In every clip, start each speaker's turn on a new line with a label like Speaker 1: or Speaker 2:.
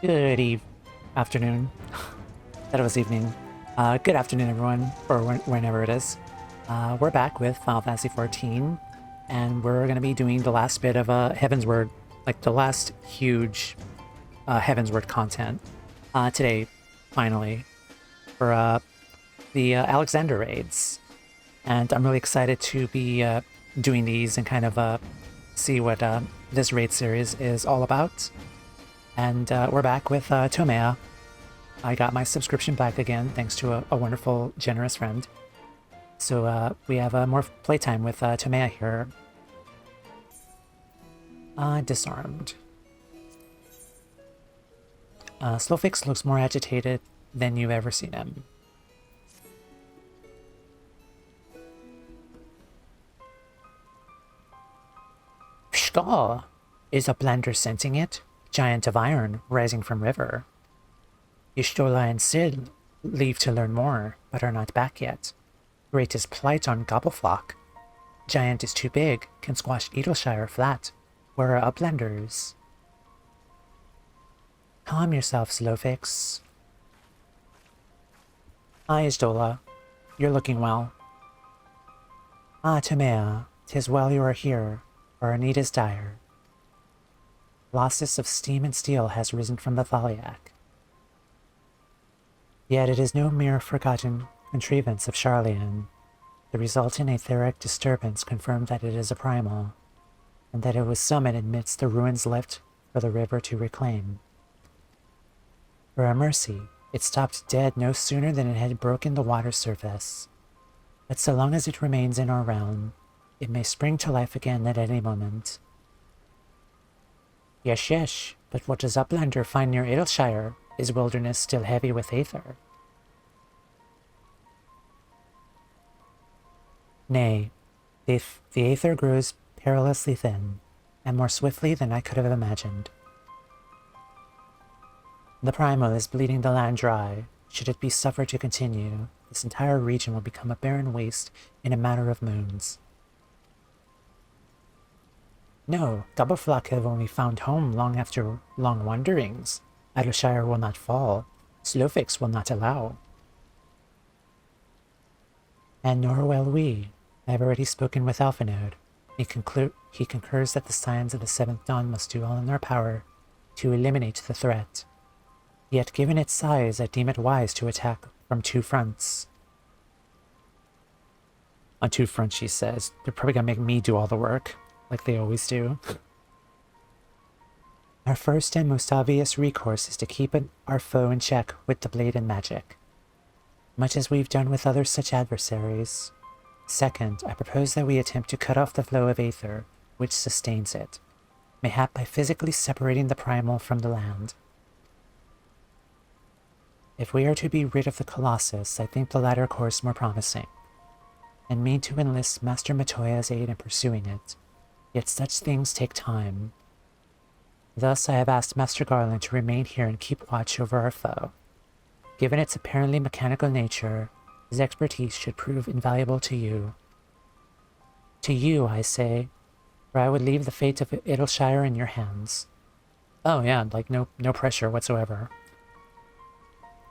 Speaker 1: Good afternoon. That was evening. Good afternoon, everyone, or whenever it is. We're back with Final Fantasy XIV, and we're going to be doing the last bit of Heavensward, like the last huge Heavensward content today, finally, for the Alexander raids. And I'm really excited to be doing these and kind of see what this raid series is all about. And we're back with Toumeya. I got my subscription back again, thanks to a wonderful, generous friend. So we have more playtime with Toumeya here. Disarmed. Slowfix looks more agitated than you've ever seen him. Pshka! Is a blender sensing it? Giant of iron rising from river. Y'shtola and Sid leave to learn more, but are not back yet. Greatest plight on Gobbleflock. Giant is too big, can squash Edelshire flat. Where are uplanders? Calm yourself, Slowfix. Hi, Y'shtola. You're looking well. Toumeya, 'tis well you are here, for our need is dire. Colossus of steam and steel has risen from the Thaliac. Yet it is no mere forgotten contrivance of Charlian. The resultant etheric disturbance confirmed that it is a primal, and that it was summoned amidst the ruins left for the river to reclaim. For a mercy, it stopped dead no sooner than it had broken the water surface. But so long as it remains in our realm, it may spring to life again at any moment. Yes, but what does Uplander find near Edelshire? Is wilderness still heavy with aether? Nay, the aether grows perilously thin, and more swiftly than I could have imagined. The primal is bleeding the land dry. Should it be suffered to continue, this entire region will become a barren waste in a matter of moons. No, Gobbleflock have only found home long after long wanderings. Edelshire will not fall. Slowfix will not allow. And nor will we. I have already spoken with Alphanode. He concurs that the Scions of the Seventh Dawn must do all in their power to eliminate the threat. Yet given its size, I deem it wise to attack from two fronts. On two fronts, she says. They're probably gonna make me do all the work, like they always do. Our first and most obvious recourse is to keep our foe in check with the blade and magic, much as we've done with other such adversaries. Second, I propose that we attempt to cut off the flow of aether, which sustains it, mayhap by physically separating the primal from the land. If we are to be rid of the Colossus, I think the latter course more promising, and mean to enlist Master Matoya's aid in pursuing it. Yet such things take time. Thus I have asked Master Garland to remain here and keep watch over our foe. Given its apparently mechanical nature, his expertise should prove invaluable to you. To you, I say, for I would leave the fate of Edelshire in your hands. Oh yeah, like no pressure whatsoever.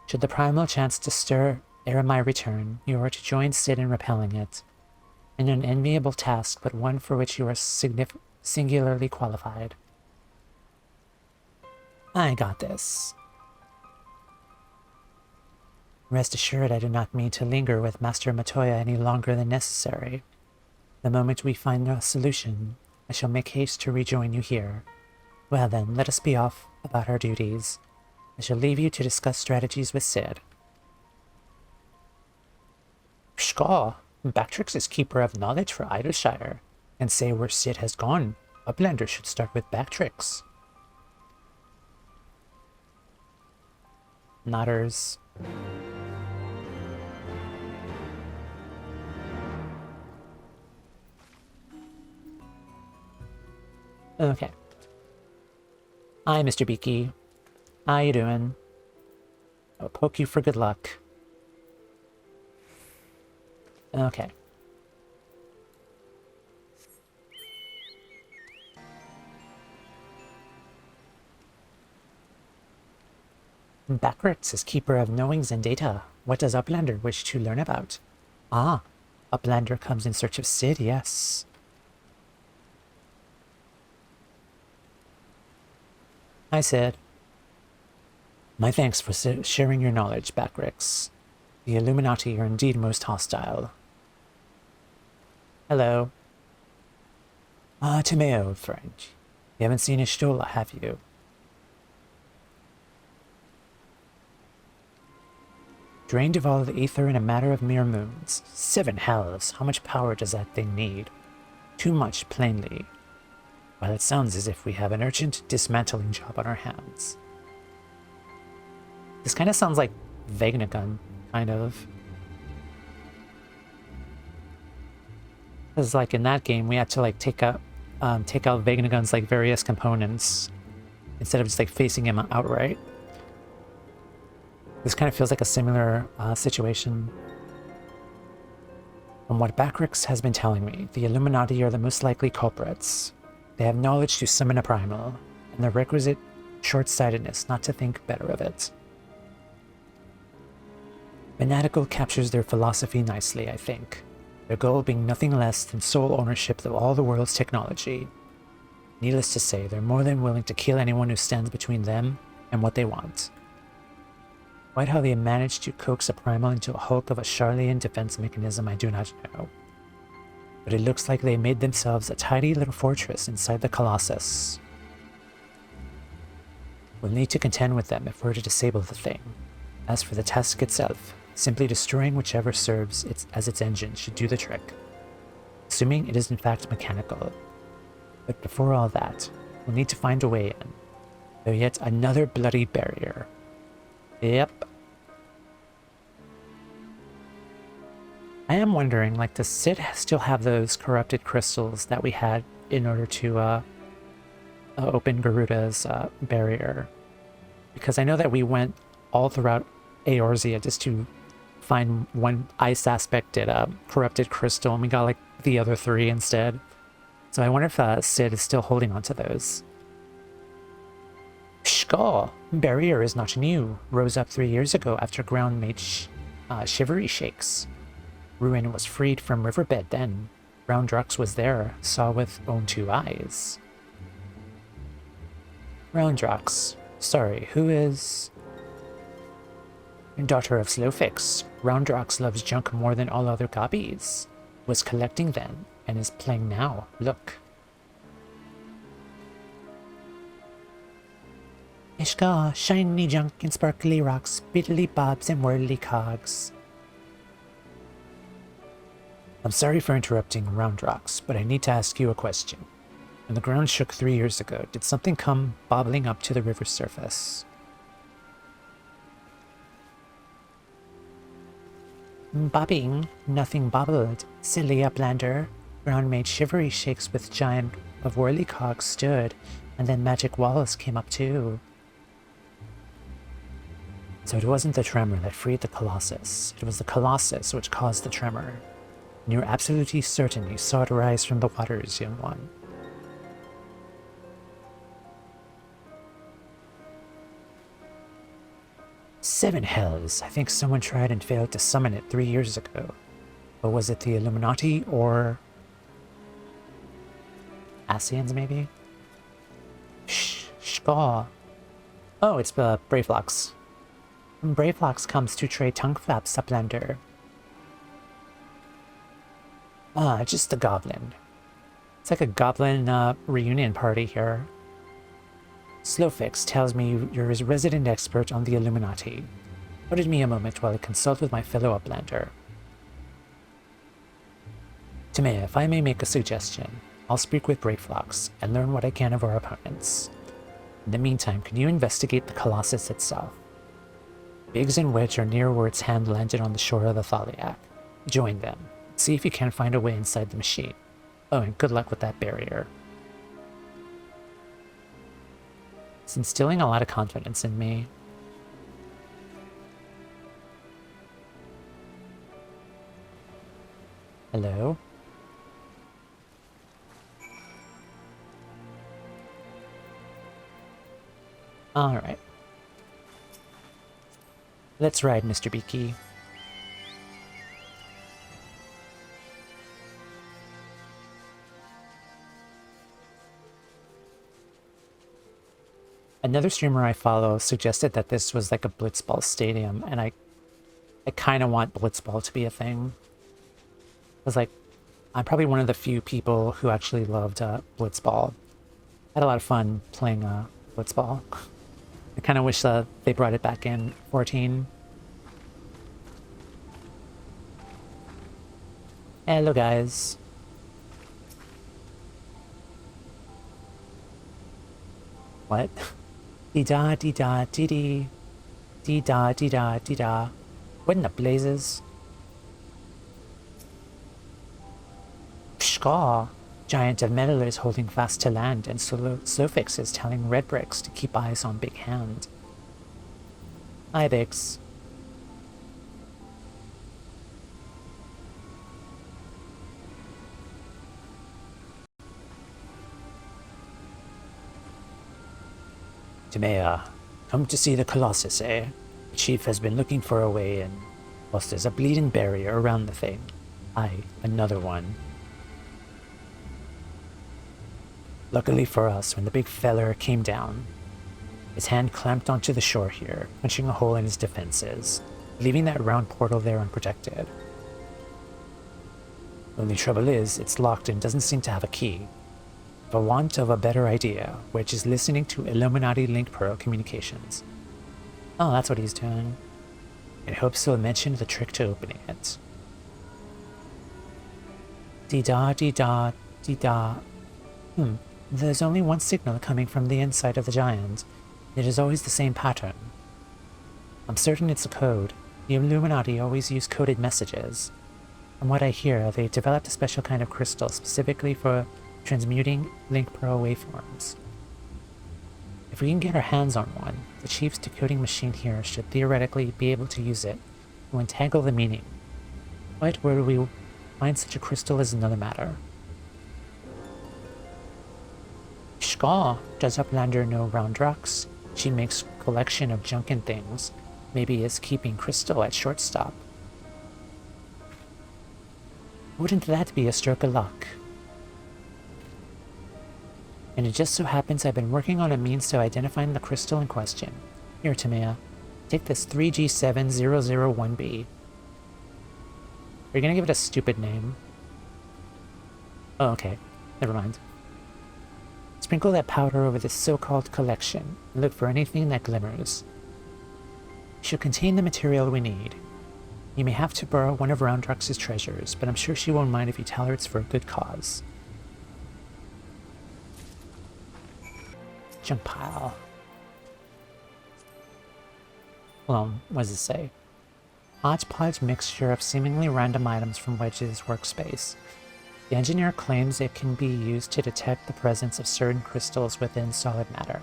Speaker 1: Should the primal chance to stir ere my return, you are to join Sid in repelling it. An unenviable task, but one for which you are singularly qualified. I got this. Rest assured I do not mean to linger with Master Matoya any longer than necessary. The moment we find a solution, I shall make haste to rejoin you here. Well then, let us be off about our duties. I shall leave you to discuss strategies with Sid. Pshka! Bactrix is keeper of knowledge for Edelshire, and say where Sid has gone. Uplander should start with Bactrix. Nodders. Okay. Hi, Mr. Beaky. How you doing? I'll poke you for good luck. Okay. Backwards is keeper of knowings and data. What does Uplander wish to learn about? Ah, Uplander comes in search of Sid, yes. Hi, Sid. My thanks for sharing your knowledge, Backrix. The Illuminati are indeed most hostile. Hello. Ah, Toumeya, old friend. You haven't seen Ishtola, have you? Drained of all the ether in a matter of mere moons. 7 hells! How much power does that thing need? Too much, plainly. Well, it sounds as if we have an urgent dismantling job on our hands. This kind of sounds like Vegnagun, kind of. Because, like, in that game, we had to, like, take out Vegnagun's, like, various components instead of just, like, facing him outright. This kind of feels like a similar situation. From what Backrix has been telling me, the Illuminati are the most likely culprits. They have knowledge to summon a primal, and the requisite short-sightedness not to think better of it. Fanatical captures their philosophy nicely, I think. Their goal being nothing less than sole ownership of all the world's technology. Needless to say, they're more than willing to kill anyone who stands between them and what they want. Quite how they managed to coax a primal into a hulk of a Charlian defense mechanism I do not know. But it looks like they made themselves a tidy little fortress inside the Colossus. We'll need to contend with them if we're to disable the thing. As for the task itself, simply destroying whichever serves as its engine should do the trick. Assuming it is in fact mechanical. But before all that, we'll need to find a way in. Though yet another bloody barrier. Yep. I am wondering, like, does Sid still have those corrupted crystals that we had in order to open Garuda's barrier? Because I know that we went all throughout Eorzea just to find one ice-aspected corrupted crystal, and we got, like, the other 3 instead. So I wonder if Sid is still holding on to those. Pshkaw! Barrier is not new. Rose up 3 years ago after ground made shivery shakes. Ruin was freed from riverbed then. Roundrux was there, saw with own 2 eyes. Roundrux. Sorry, who is... Daughter of Slowfix. Roundrux loves junk more than all other copies. Was collecting then, and is playing now. Look. Ishka, shiny junk and sparkly rocks, biddly bobs and whirly cogs. I'm sorry for interrupting Roundrux, but I need to ask you a question. When the ground shook 3 years ago, did something come bobbling up to the river's surface? Bobbing? Nothing bobbled. Silly Uplander. Ground made shivery shakes with giant of whirly cogs stood, and then magic walls came up too. So it wasn't the tremor that freed the Colossus. It was the Colossus which caused the tremor. And you're absolutely certain you saw it rise from the waters, young one. Seven hells! I think someone tried and failed to summon it 3 years ago. But was it the Illuminati or... Asians, maybe? Shkaw. Oh, it's Bravelox. Bravelox comes to trade tongue flaps, Uplander. Ah, just a goblin. It's like a goblin reunion party here. Slowfix tells me you're his resident expert on the Illuminati. Pardon me a moment while I consult with my fellow Uplander. Toumeya, if I may make a suggestion, I'll speak with Bravelox and learn what I can of our opponents. In the meantime, can you investigate the Colossus itself? Biggs and Wedge are near where its hand landed on the shore of the Thaliac. Join them. See if you can find a way inside the machine. Oh, and good luck with that barrier. It's instilling a lot of confidence in me. Hello? Alright. Let's ride, Mr. Beaky. Another streamer I follow suggested that this was like a Blitzball stadium, and I kind of want Blitzball to be a thing. Because, like, I'm probably one of the few people who actually loved Blitzball. I had a lot of fun playing Blitzball. I kind of wish they brought it back in 14. Hello, guys. What? Dee-da, dee-da, dee-dee. Dee-da, dee-da, dee-da. What in the blazes? Pshkaw! Giant of metal is holding fast to land, and Sofix is telling Red Bricks to keep eyes on Big Hand. Hi, Bix. Toumeya, come to see the Colossus, eh? The chief has been looking for a way in. Plus there's a bleeding barrier around the thing. Aye, another one. Luckily for us, when the big feller came down, his hand clamped onto the shore here, punching a hole in his defenses, leaving that round portal there unprotected. Only trouble is, it's locked and doesn't seem to have a key. For want of a better idea, Wedge is listening to Illuminati Link Pearl communications. Oh, that's what he's doing. In hopes he'll mention the trick to opening it. Dee-da, dee-da, dee-da. There's only one signal coming from the inside of the giant. It is always the same pattern. I'm certain it's a code. The Illuminati always use coded messages. From what I hear, they developed a special kind of crystal specifically for transmuting Link Pearl waveforms. If we can get our hands on one, the chief's decoding machine here should theoretically be able to use it to untangle the meaning. But where we find such a crystal is another matter. Shkaw, does Uplander know Roundrux? She makes collection of junk and things. Maybe is keeping crystal at shortstop. Wouldn't that be a stroke of luck? And it just so happens I've been working on a means to identifying the crystal in question. Here, Toumeya, take this 3G7001B. Are you gonna give it a stupid name? Oh, okay. Never mind. Sprinkle that powder over this so-called collection, and look for anything that glimmers. It should contain the material we need. You may have to borrow one of Roundrux's treasures, but I'm sure she won't mind if you tell her it's for a good cause. Junk pile. Hold on, what does it say? Hodgepodge mixture of seemingly random items from Wedge's workspace. The engineer claims it can be used to detect the presence of certain crystals within solid matter.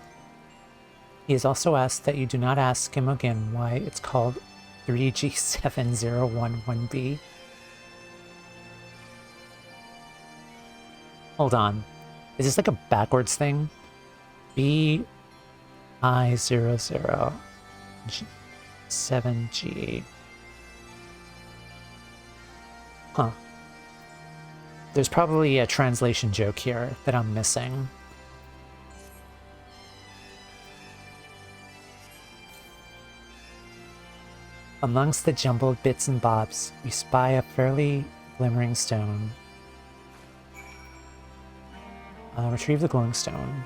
Speaker 1: He has also asked that you do not ask him again why it's called 3G7011B. Hold on. Is this like a backwards thing? BI00G7G. Huh. There's probably a translation joke here that I'm missing. Amongst the jumbled bits and bobs, you spy a fairly glimmering stone. Retrieve the glowing stone.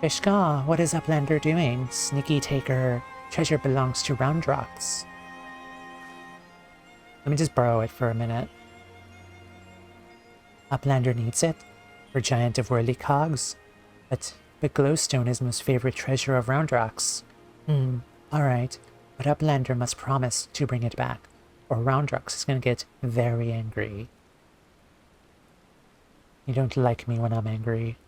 Speaker 1: Fishka, what is Uplander doing? Sneaky taker. Treasure belongs to Roundrux. Let me just borrow it for a minute. Uplander needs it for Giant of Worldly Cogs, but glowstone is most favorite treasure of Roundrux. Alright, but Uplander must promise to bring it back, or Roundrux is gonna get very angry. You don't like me when I'm angry.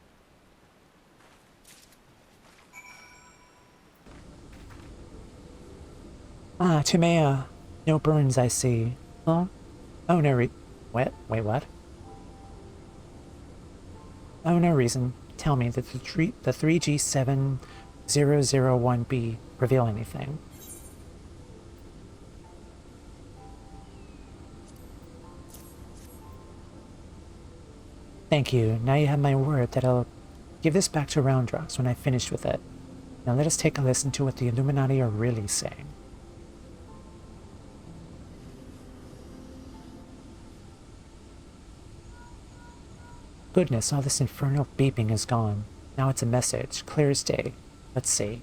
Speaker 1: Ah, Toumeya. No burns, I see. Huh? Oh, no Wait, what? Oh, no reason. Tell me, did the 3G7001B reveal anything? Thank you. Now you have my word that I'll give this back to Roundrox when I've finished with it. Now let us take a listen to what the Illuminati are really saying. Goodness, all this infernal beeping is gone. Now it's a message, clear as day. Let's see.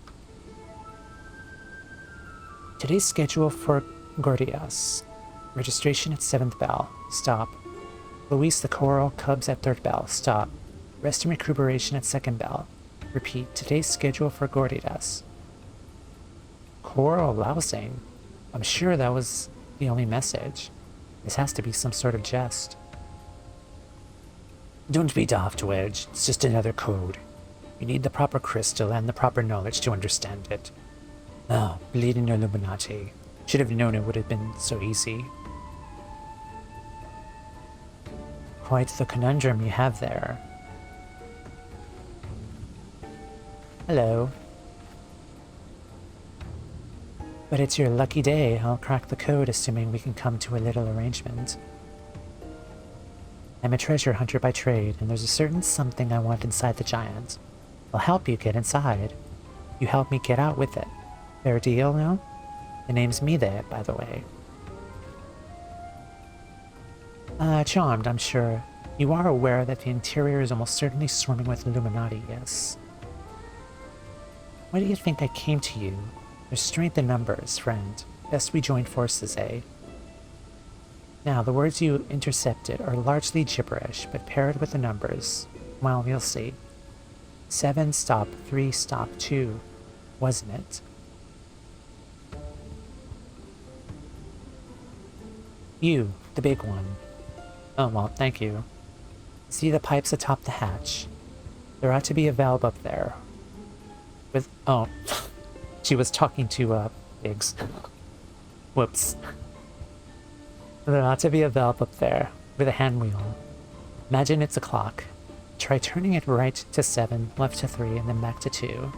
Speaker 1: Today's schedule for Gordias. Registration at 7th bell. Stop. Luis the Coral Cubs at 3rd bell. Stop. Rest and recuperation at 2nd bell. Repeat. Today's schedule for Gordias. Coral lousing? I'm sure that was the only message. This has to be some sort of jest. Don't be daft, Wedge. It's just another code. You need the proper crystal and the proper knowledge to understand it. Oh, bleeding Illuminati. Should have known it would have been so easy. Quite the conundrum you have there. Hello. But it's your lucky day. I'll crack the code assuming we can come to a little arrangement. I'm a treasure hunter by trade, and there's a certain something I want inside the giant. I'll help you get inside. You help me get out with it. Fair deal, no? The name's Mide, by the way. Charmed, I'm sure. You are aware that the interior is almost certainly swarming with Illuminati, yes? Why do you think I came to you? There's strength in numbers, friend. Best we join forces, eh? Now, the words you intercepted are largely gibberish, but paired with the numbers, well, you'll see. 7 stop 3 stop 2, wasn't it? You, the big one. Oh, well, thank you. See the pipes atop the hatch? There ought to be a valve up there. With, oh, she was talking to, pigs. Whoops. There ought to be a valve up there, with a hand wheel. Imagine it's a clock. Try turning it right to 7, left to 3, and then back to 2.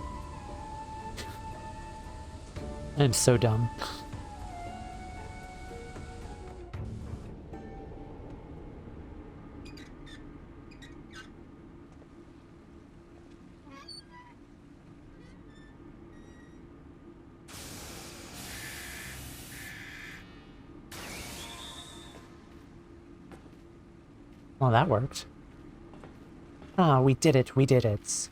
Speaker 1: I'm so dumb. Well, that worked. Ah, we did it, we did it.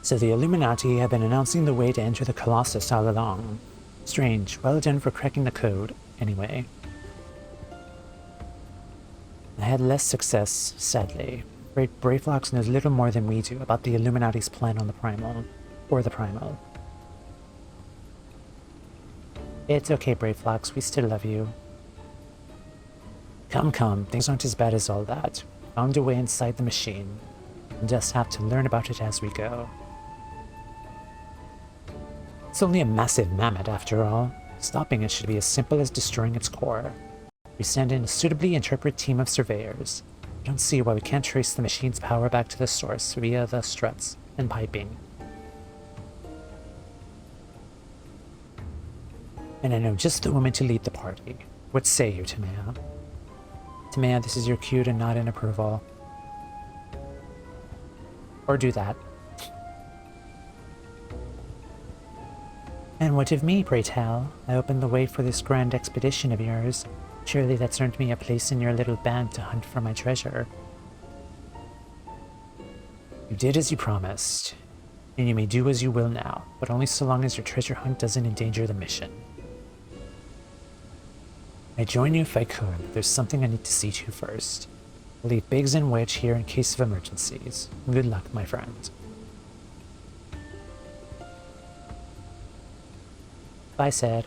Speaker 1: So the Illuminati have been announcing the way to enter the Colossus all along. Strange. Well done for cracking the code, anyway. I had less success, sadly. Brayflox knows little more than we do about the Illuminati's plan on the primal. Or the primal. It's okay, Brayflox. We still love you. Come, come. Things aren't as bad as all that. Found a way inside the machine. We'll just have to learn about it as we go. It's only a massive mammoth, after all. Stopping it should be as simple as destroying its core. We send in a suitably interpreted team of surveyors. I don't see why we can't trace the machine's power back to the source via the struts and piping. And I know just the woman to lead the party. What say you, Toumeya? Toumeya, this is your cue to nod in approval. Or do that. And what of me, pray tell? I opened the way for this grand expedition of yours. Surely that's earned me a place in your little band to hunt for my treasure. You did as you promised, and you may do as you will now, but only so long as your treasure hunt doesn't endanger the mission. I'd join you if I could, but there's something I need to see to first. I'll leave Biggs and Wedge here in case of emergencies. Good luck, my friend. Bye, Sid.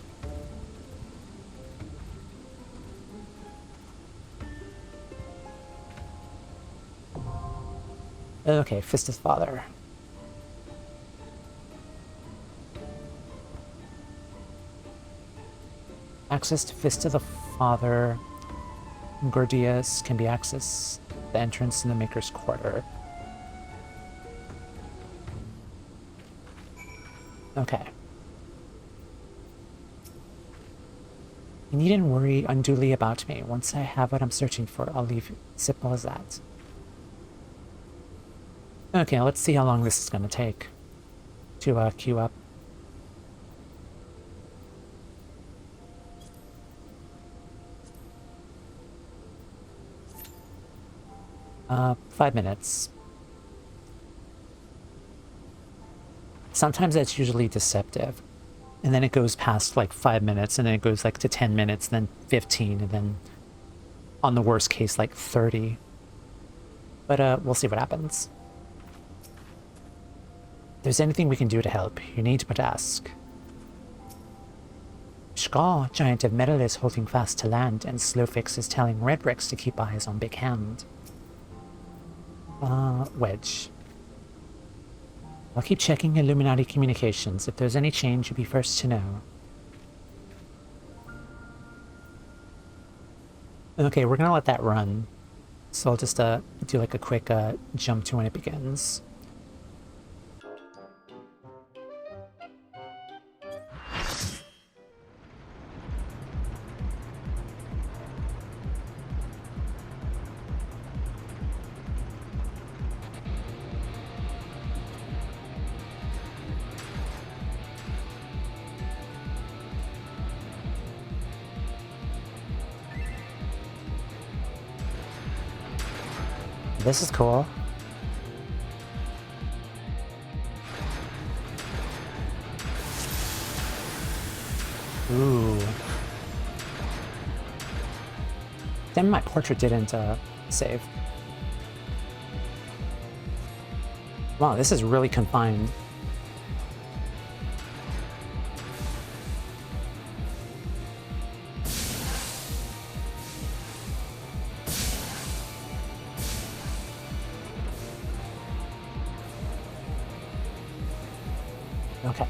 Speaker 1: Okay, Fist of Father. Access to Fist of the Father. Gordius can be accessed the entrance in the Maker's Quarter. Okay. You needn't worry unduly about me. Once I have what I'm searching for, I'll leave you. Simple as that. Okay, let's see how long this is going to take to queue up. Uh, 5 minutes. Sometimes that's usually deceptive. And then it goes past like 5 minutes, and then it goes like to 10 minutes, then 15, and then on the worst case, like 30. But we'll see what happens. If there's anything we can do to help, you need but ask. Skaw, giant of metal, is holding fast to land, and Slowfix is telling Redrex to keep eyes on Big Hand. Wedge. I'll keep checking Illuminati communications. If there's any change, you'll be first to know. Okay, we're gonna let that run. So I'll just do like a quick jump to when it begins. This is cool. Ooh. Damn, my portrait didn't save. Wow, this is really confined. Okay.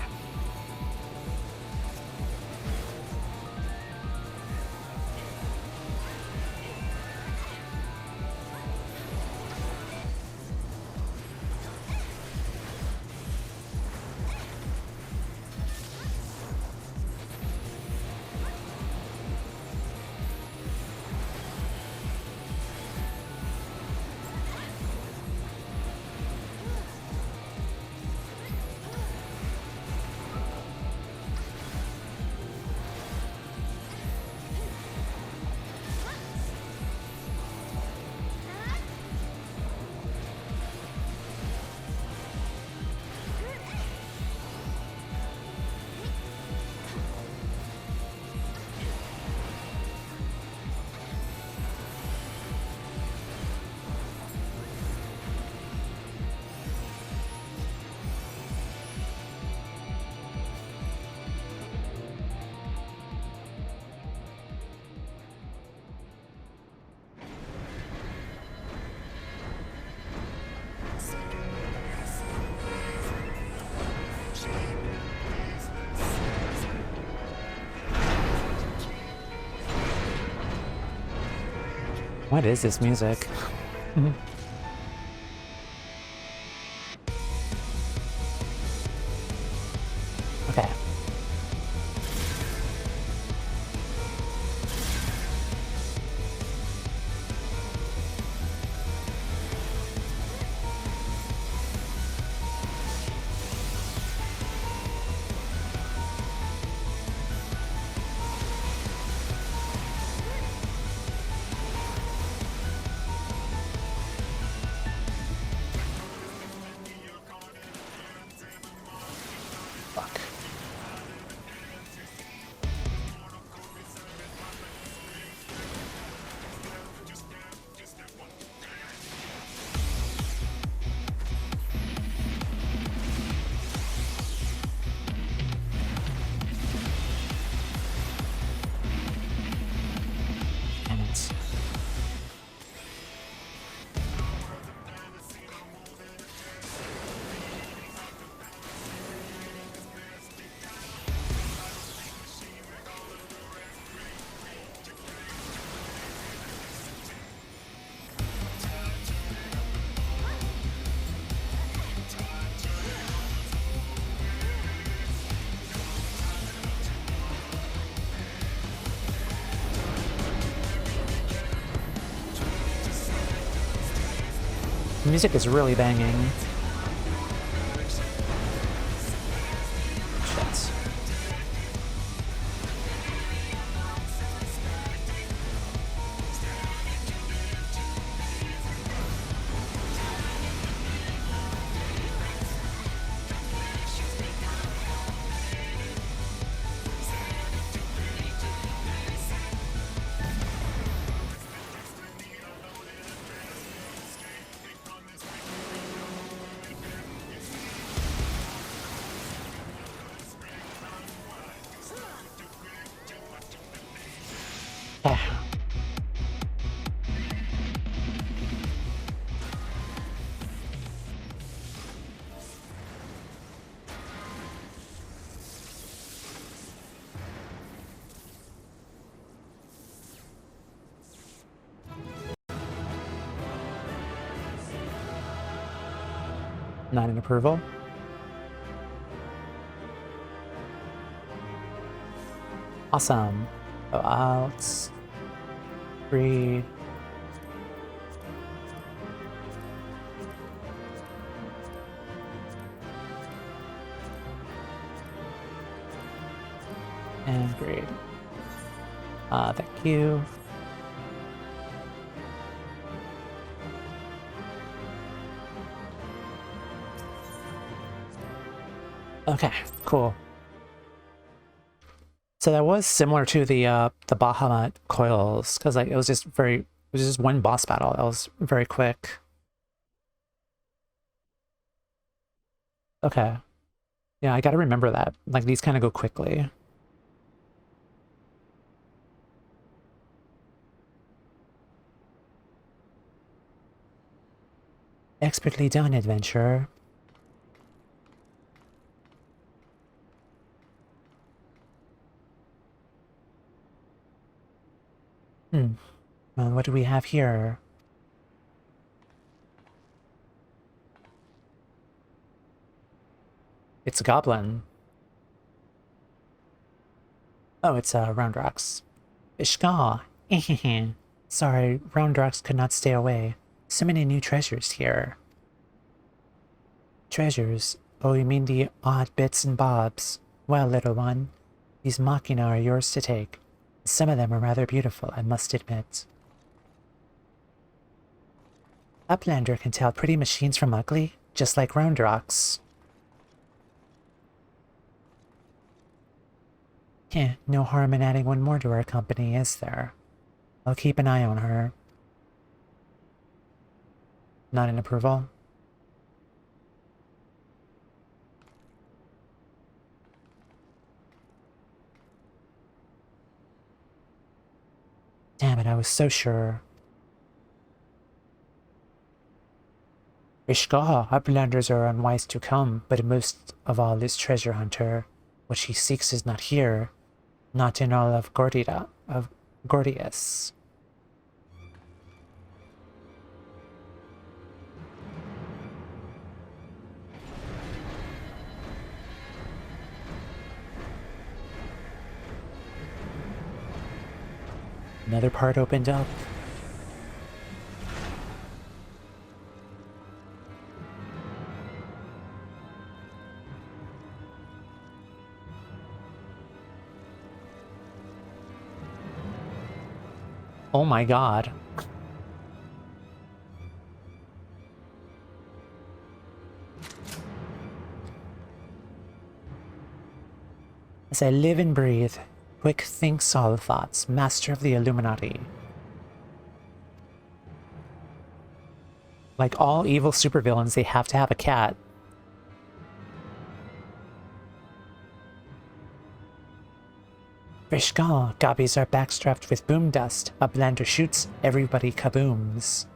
Speaker 1: What is this music? Okay. Music is really banging. Shit. Ah. Not an approval. Awesome. So let's read. And great. Thank you. Okay, cool. So that was similar to the Bahamut coils, because like it was just one boss battle. That was very quick. Okay. Yeah, I gotta remember that. Like these kind of go quickly. Expertly done, adventurer. Well, what do we have here? It's a goblin. Oh, it's Round Rocks. Ishka. Sorry, Round Rocks could not stay away. So many new treasures here. Treasures? Oh, you mean the odd bits and bobs? Well, little one, these machina are yours to take. Some of them are rather beautiful, I must admit. Uplander can tell pretty machines from ugly, just like Round Rocks. No harm in adding one more to our company, is there? I'll keep an eye on her. Not an approval? Damn it, I was so sure. Ishka, Uplanders are unwise to come, but most of all is Treasure Hunter. What she seeks is not here, not in all of Gordius. Another part opened up. Oh my god. As I live and breathe, quick thinks all thoughts, master of the Illuminati. Like all evil supervillains, they have to have a cat. Vishgal, gobbies are backstrapped with boom dust. Uplander shoots, everybody kabooms.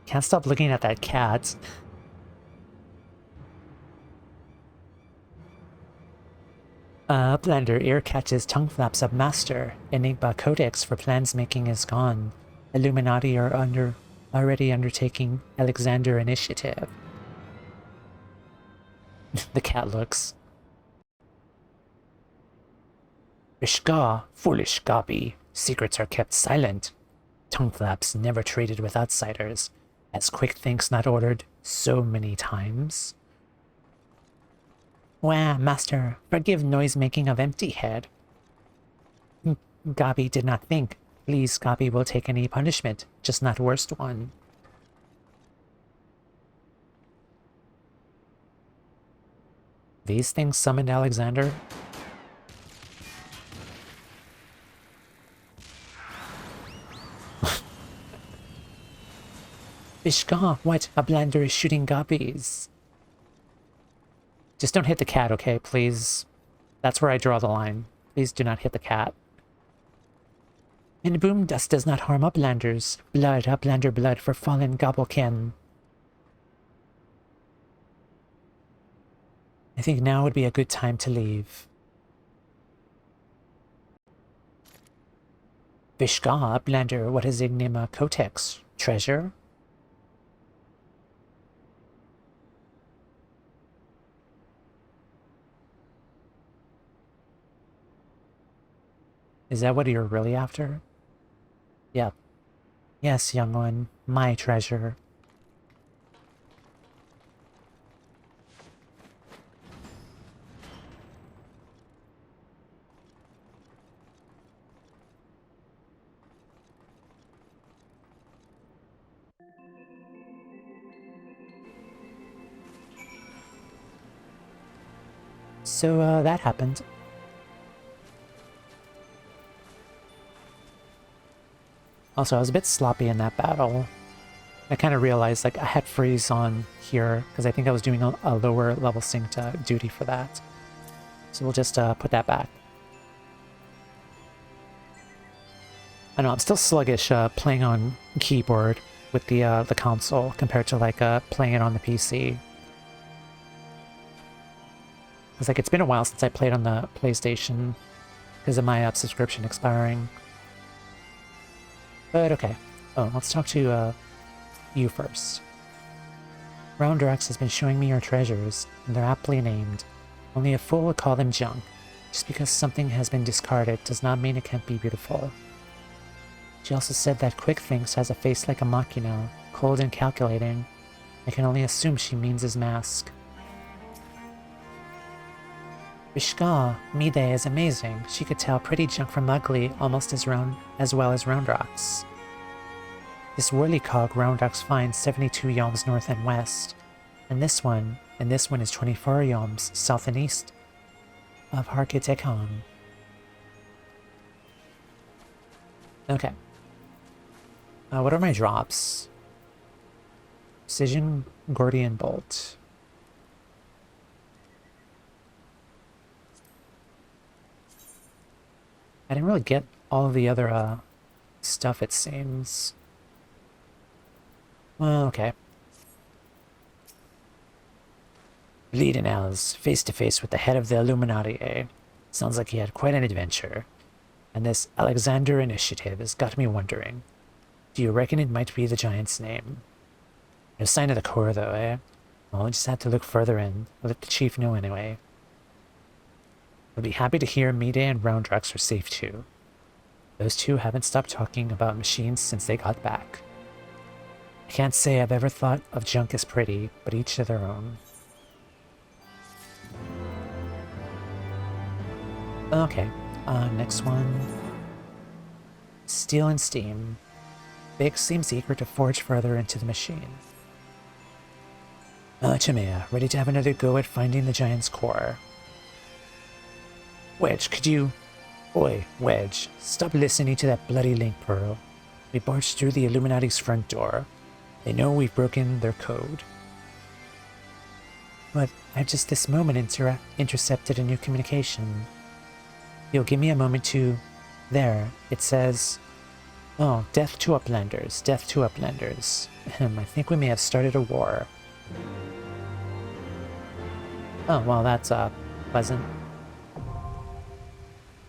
Speaker 1: Can't stop looking at that cat. Uplander ear catches tongue flaps of master. Enigma codex for plans making is gone. Illuminati are already undertaking Alexander initiative. The cat looks. Ishka, foolish gobby. Secrets are kept silent. Tongue flaps never traded with outsiders. As quick thinks not ordered so many times. Wah, master, forgive noise-making of empty head. Gabi did not think. Please, Gabi will take any punishment, just not worst one. These things summoned Alexander? Vishka, what? A blender is shooting Guppies. Just don't hit the cat, okay, please? That's where I draw the line. Please do not hit the cat. And boom dust does not harm uplanders. Blood, uplander blood for fallen gobblekin. I think now would be a good time to leave. Vishka, uplander, what is Ignima Cotex? Treasure? Is that what you're really after? Yep. Yes, young one. My treasure. So, that happened. Also, I was a bit sloppy in that battle. I kind of realized, like, I had freeze on here, because I think I was doing a lower level synced duty for that. So we'll just put that back. I know, I'm still sluggish playing on keyboard with the console, compared to, like, playing it on the PC. Because, like, it's been a while since I played on the PlayStation, because of my subscription expiring. But okay. Oh, let's talk to you first. Roundrax has been showing me your treasures, and they're aptly named. Only a fool would call them junk. Just because something has been discarded does not mean it can't be beautiful. She also said that Quick Thinks has a face like a machina, cold and calculating. I can only assume she means his mask. Vishka, Mide is amazing. She could tell pretty junk from ugly almost as well as Roundrax. This whirlycog Roundrax finds 72 yoms north and west, and this one is 24 yoms south and east of Harkitekon. Okay. What are my drops? Precision Gordian Bolt. I didn't really get all of the other stuff, it seems. Well, okay. Bleeding Els, face to face with the head of the Illuminati, eh? Sounds like he had quite an adventure. And this Alexander Initiative has got me wondering. Do you reckon it might be the giant's name? No sign of the core, though, eh? Well, I just had to look further in. I'll let the chief know anyway. I'll be happy to hear Mide and Roundrax are safe too. Those two haven't stopped talking about machines since they got back. I can't say I've ever thought of junk as pretty, but each to their own. Okay, next one. Steel and Steam. Big seems eager to forge further into the machine. Toumeya, ready to have another go at finding the giant's core. Wedge, could you... Oi, Wedge, stop listening to that bloody link pearl. We barged through the Illuminati's front door. They know we've broken their code. But I've just this moment intercepted a new communication. You'll give me a moment to... There, it says... Oh, death to uplanders, death to uplanders. I think we may have started a war. Oh, well, that's, pleasant.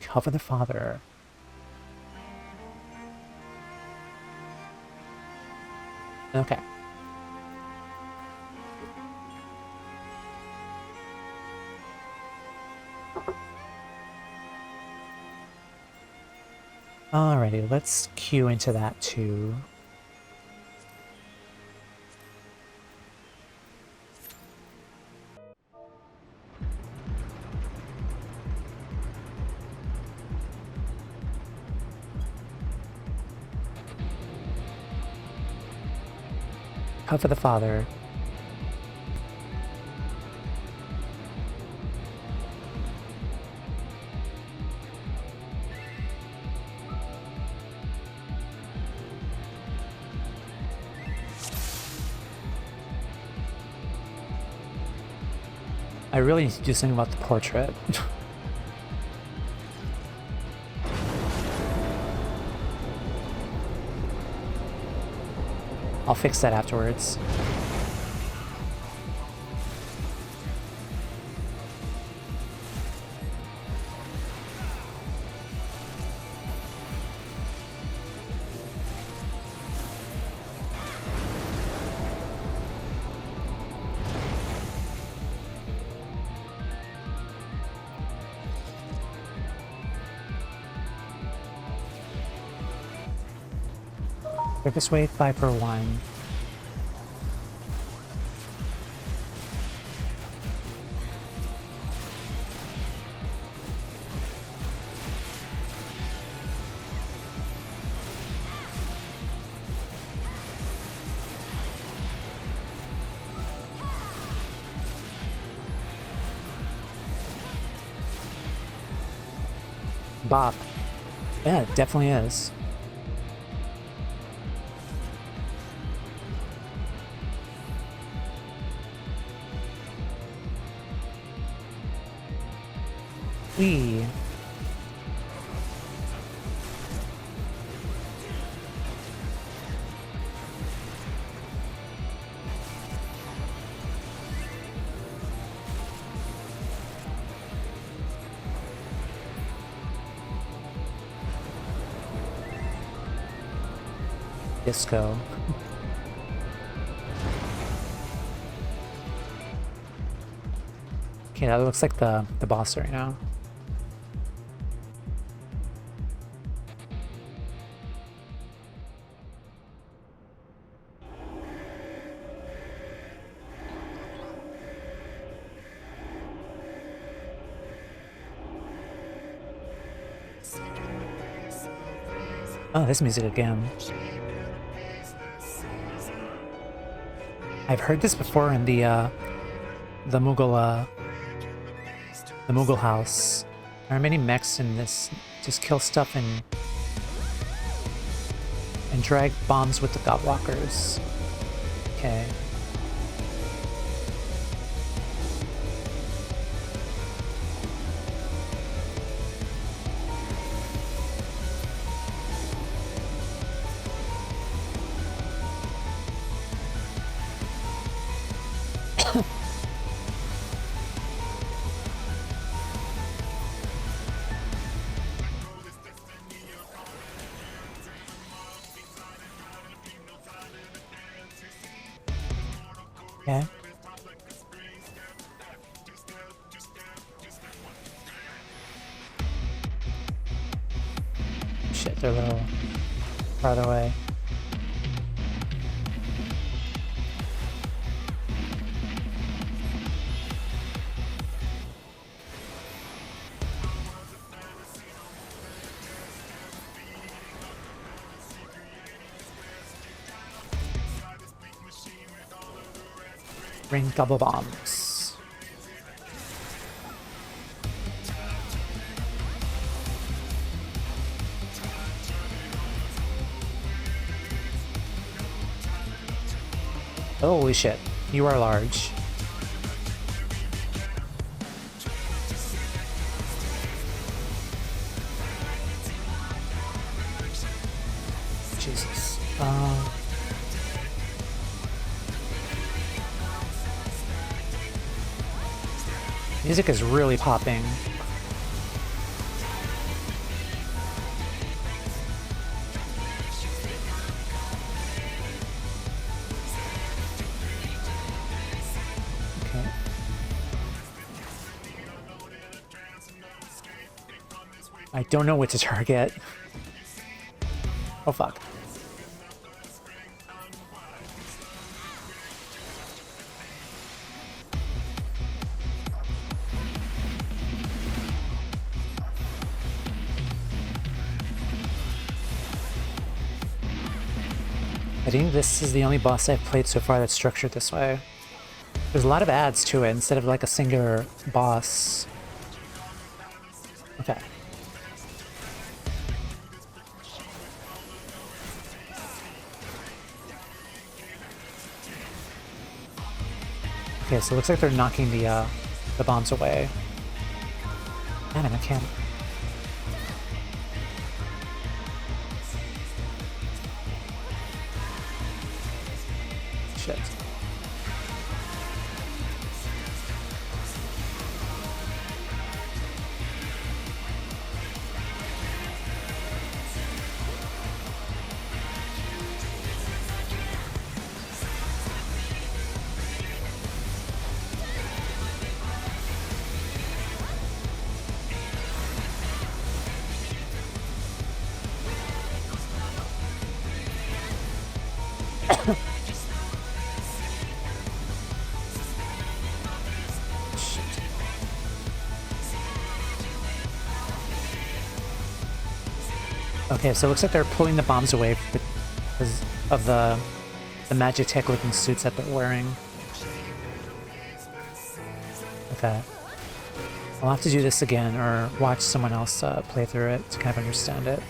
Speaker 1: Cover the father. Okay. Alrighty, let's queue into that too. Cup for the Father. I really need to do something about the portrait. I'll fix that afterwards. Surface wave 5 per 1. Bop. Yeah, it definitely is. Wee. Disco. Okay, that looks like the boss right now. Oh, this music again. I've heard this before in the Mughal house. There are many mechs in this. Just kill stuff and drag bombs with the Godwalkers. Okay. Okay. Shit, they're a little farther away. Ring double bombs. Holy shit, you are large. Jesus. Music is really popping. Okay. I don't know what to target. Oh fuck. I think this is the only boss I've played so far that's structured this way. There's a lot of adds to it instead of like a singular boss. Okay. Okay, so it looks like they're knocking the bombs away. Damn it, I can't. Shit. Okay, so it looks like they're pulling the bombs away because of the Magitech looking suits that they're wearing. Okay. I'll have to do this again or watch someone else play through it to kind of understand it.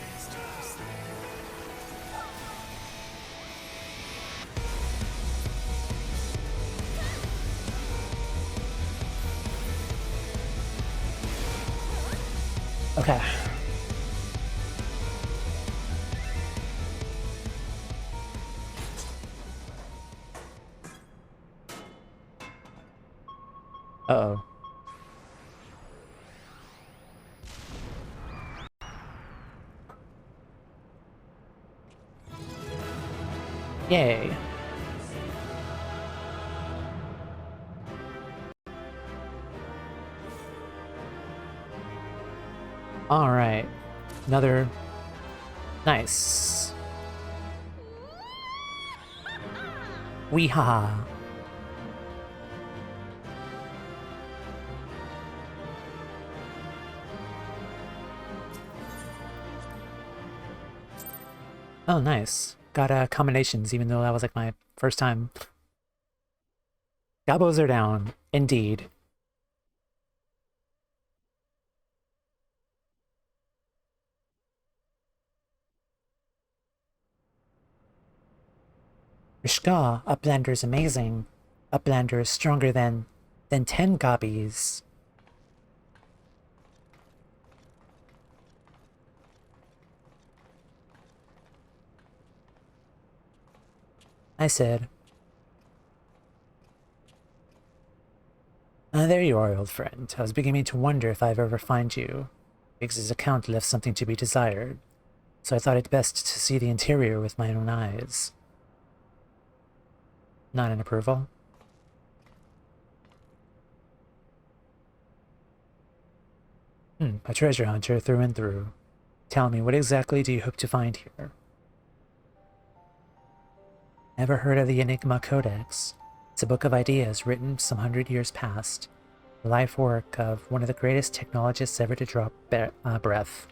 Speaker 1: Okay. Uh-oh. Yay. Alright. Another... Nice. Weehaw. Oh, nice. Got combinations, even though that was like my first time. Gobos are down, indeed. Rishka, Uplander is amazing. Uplander is stronger than 10 gobbies. I said. There you are, old friend. I was beginning to wonder if I'd ever find you. Biggs's account left something to be desired, so I thought it best to see the interior with my own eyes. Not in approval? A treasure hunter through and through. Tell me, what exactly do you hope to find here? Ever heard of the Enigma Codex? It's a book of ideas written some 100 years past. The life work of one of the greatest technologists ever to draw breath.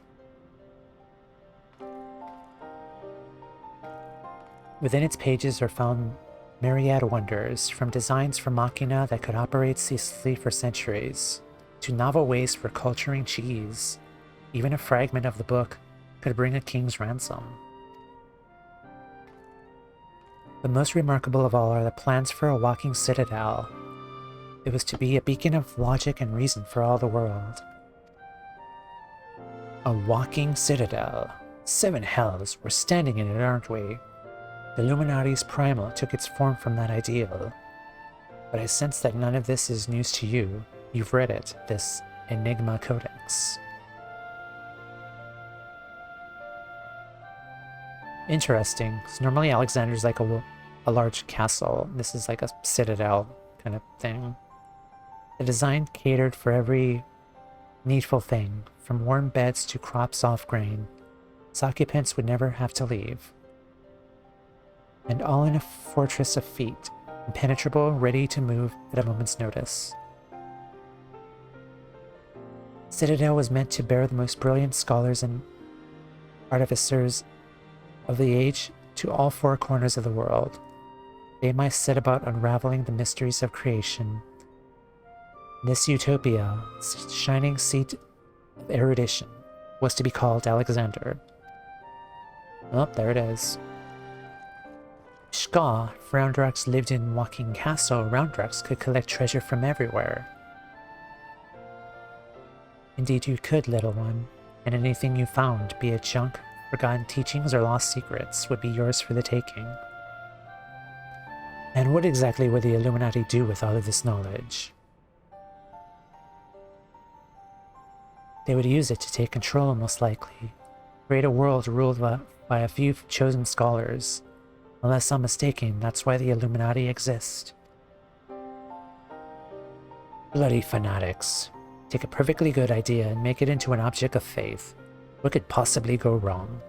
Speaker 1: Within its pages are found myriad wonders, from designs for machina that could operate ceaselessly for centuries, to novel ways for culturing cheese. Even a fragment of the book could bring a king's ransom. The most remarkable of all are the plans for a walking citadel. It was to be a beacon of logic and reason for all the world. A walking citadel. 7 hells, we're standing in it, aren't we? The Illuminati's primal took its form from that ideal. But I sense that none of this is news to you. You've read it, this Enigma Codex. Interesting. So normally Alexander's like a large castle. This is like a citadel kind of thing. The design catered for every needful thing, from warm beds to crops off grain. its occupants would never have to leave. And all in a fortress of feet, impenetrable, ready to move at a moment's notice. Citadel was meant to bear the most brilliant scholars and artificers of the age to all four corners of the world. They might set about unraveling the mysteries of creation. This utopia, shining seat of erudition, was to be called Alexander. Oh, there it is. Shka, if Roundrux lived in Walking Castle, Roundrux could collect treasure from everywhere. Indeed you could, little one, and anything you found, be it junk, forgotten teachings, or lost secrets, would be yours for the taking. And what exactly would the Illuminati do with all of this knowledge? They would use it to take control, most likely. Create a world ruled by a few chosen scholars. Unless I'm mistaken, that's why the Illuminati exist. Bloody fanatics. Take a perfectly good idea and make it into an object of faith. What could possibly go wrong?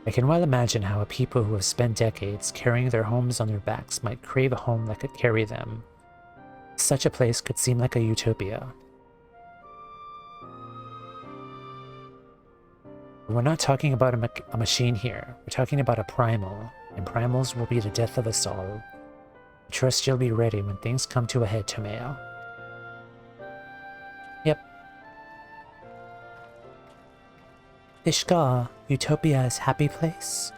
Speaker 1: I can well imagine how a people who have spent decades carrying their homes on their backs might crave a home that could carry them. Such a place could seem like a utopia. We're not talking about a machine here. We're talking about a primal, and primals will be the death of us all. I trust you'll be ready when things come to a head, Toumeya. Yep. Ishka, utopia is happy place?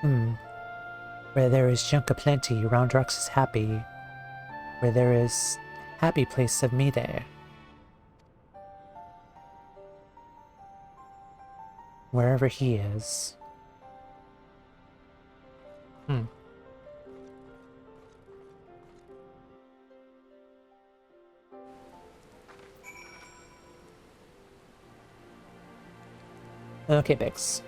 Speaker 1: Where there is junk aplenty, Roundrux is happy. Where there is happy place of me there. Wherever he is. Okay, Bix.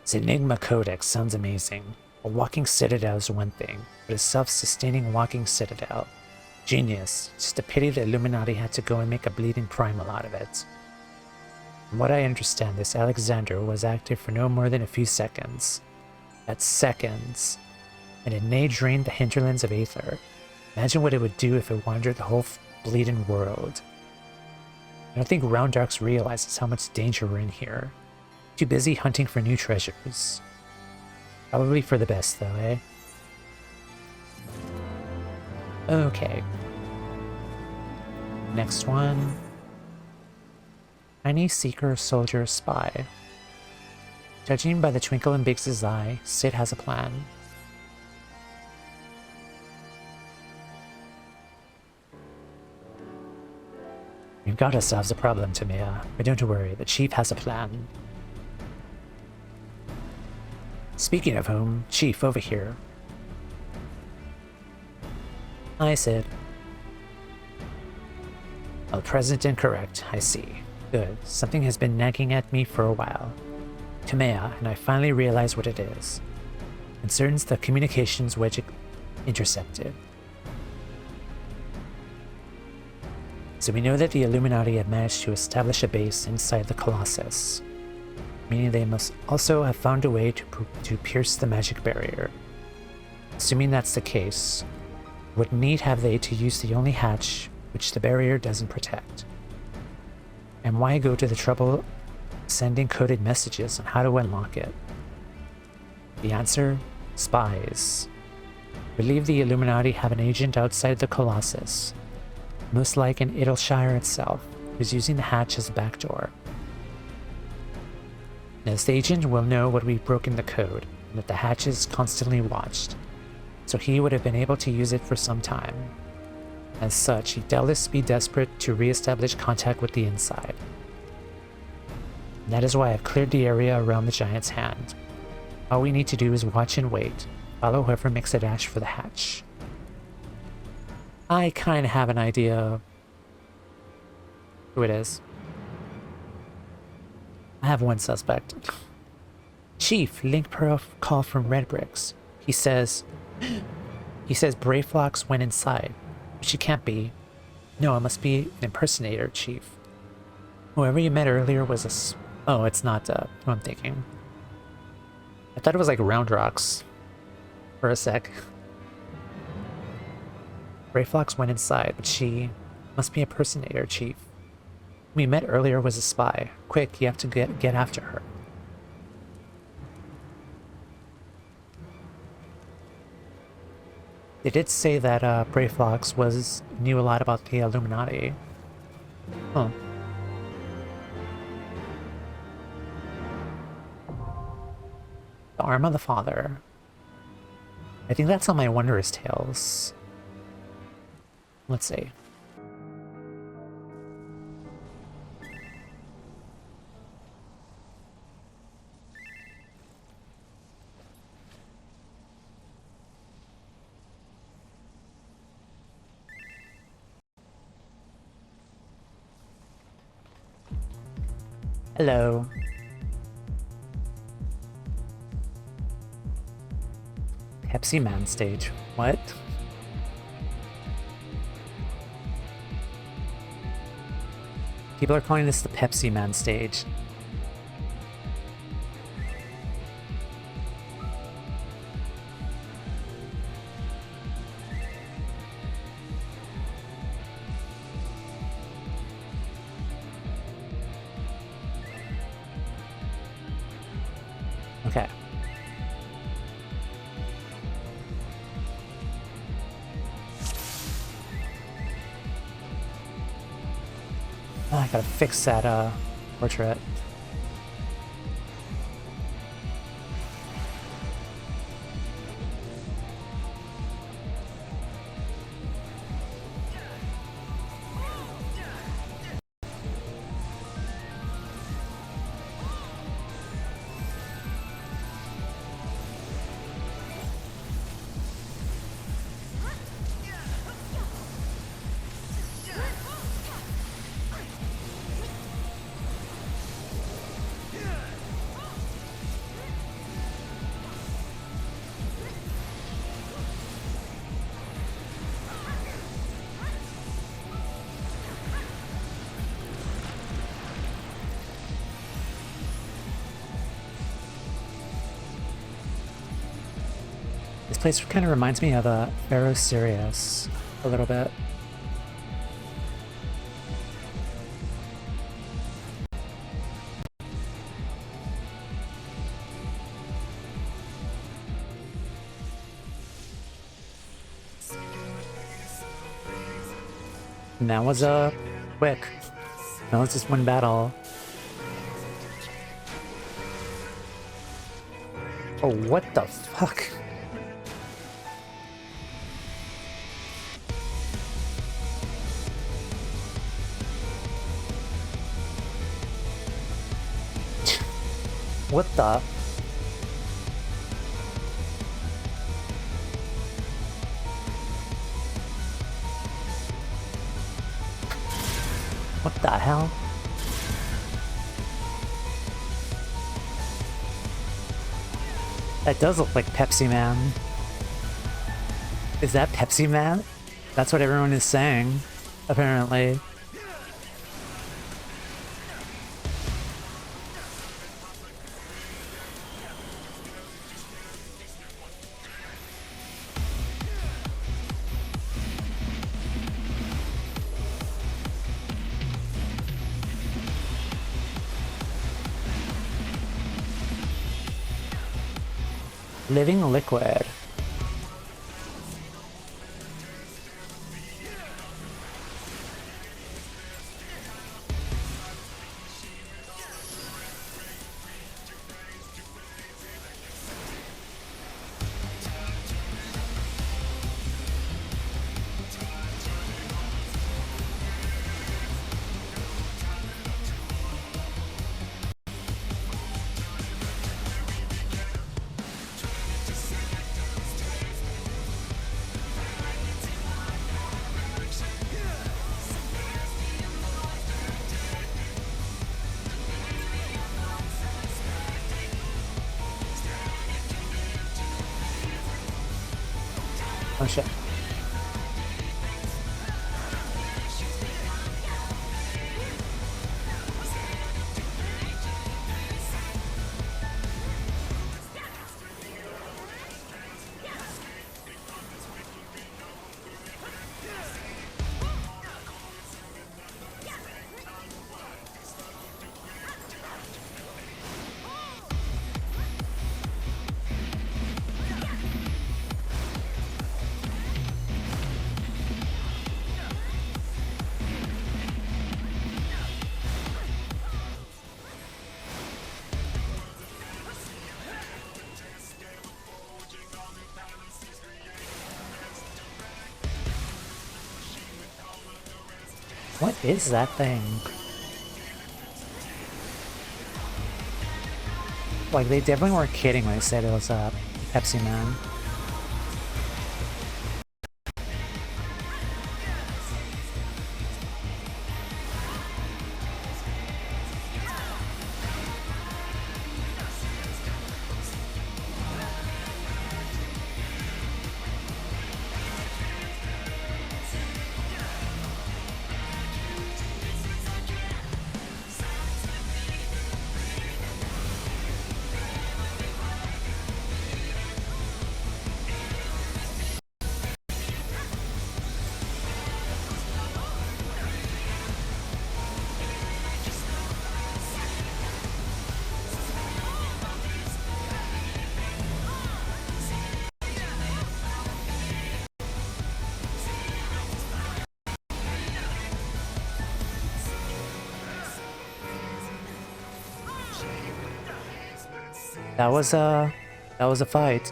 Speaker 1: This Enigma Codex sounds amazing. A walking citadel is one thing, but a self-sustaining walking citadel. Genius. Just a pity the Illuminati had to go and make a bleeding primal out of it. From what I understand, this Alexander was active for no more than a few seconds. That's seconds. And it may drain the hinterlands of Aether. Imagine what it would do if it wandered the whole bleeding world. I don't think Roundrux realizes how much danger we're in here. Too busy hunting for new treasures. Probably for the best, though, eh? Okay. Next one. Tiny Seeker Soldier Spy. Judging by the twinkle in Biggs's eye, Sid has a plan. We've got ourselves a problem, Toumeya, but don't worry, the Chief has a plan. Speaking of whom, Chief, over here. Hi, Sid. Well, present and correct, I see. Good. Something has been nagging at me for a while. Toumeya, and I finally realize what it is. It concerns the communications wedge intercepted. So we know that the Illuminati have managed to establish a base inside the Colossus, meaning they must also have found a way to pierce the magic barrier. Assuming that's the case, what need have they to use the only hatch which the barrier doesn't protect? And why go to the trouble of sending coded messages on how to unlock it? The answer? Spies. We believe the Illuminati have an agent outside the Colossus, most like in Idleshire itself, who's using the hatch as a backdoor. This agent will know what we've broken the code, and that the hatch is constantly watched, so he would have been able to use it for some time. As such, he'd doubtless be desperate to re-establish contact with the inside. And that is why I've cleared the area around the giant's hand. All we need to do is watch and wait, follow whoever makes a dash for the hatch. I kind of have an idea who it is. I have one suspect. Chief, link per call from Red Bricks. He says Brayflox went inside. She can't be. No, it must be an impersonator, Chief. Whoever you met earlier was oh, it's not who I'm thinking. I thought it was like Round Rocks for a sec. Greyflox went inside, but she must be a personator, Chief. Who we met earlier was a spy. Quick, you have to get after her. They did say that Greyflox knew a lot about the Illuminati. Huh. The Arm of the Father. I think that's on my Wondrous Tales. Let's see. Hello. Pepsi Man stage. What? People are calling this the Pepsi Man stage. Okay. Oh, I gotta fix that portrait. This place kind of reminds me of Pharaoh Sirius a little bit. And that was quick. That was just one battle. Oh, what the fuck? What the? What the hell? That does look like Pepsi Man. Is that Pepsi Man? That's what everyone is saying, apparently. Living liquid. Oh shit. What is that thing? Like, they definitely weren't kidding when they said it was a Pepsi Man. That was a fight.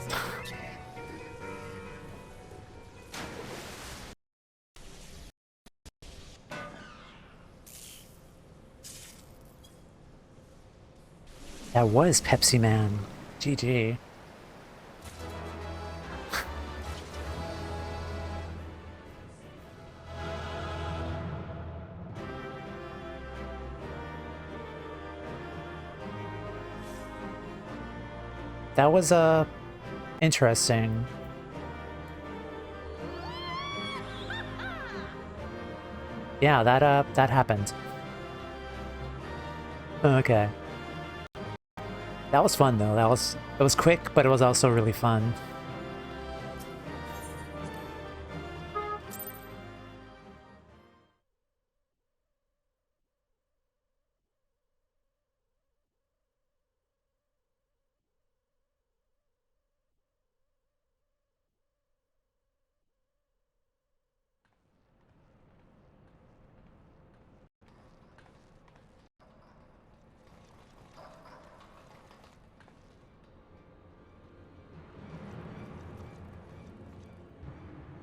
Speaker 1: That was Pepsi Man. GG. That was interesting. Yeah, that happened. Okay. That was fun though. It was quick, but it was also really fun.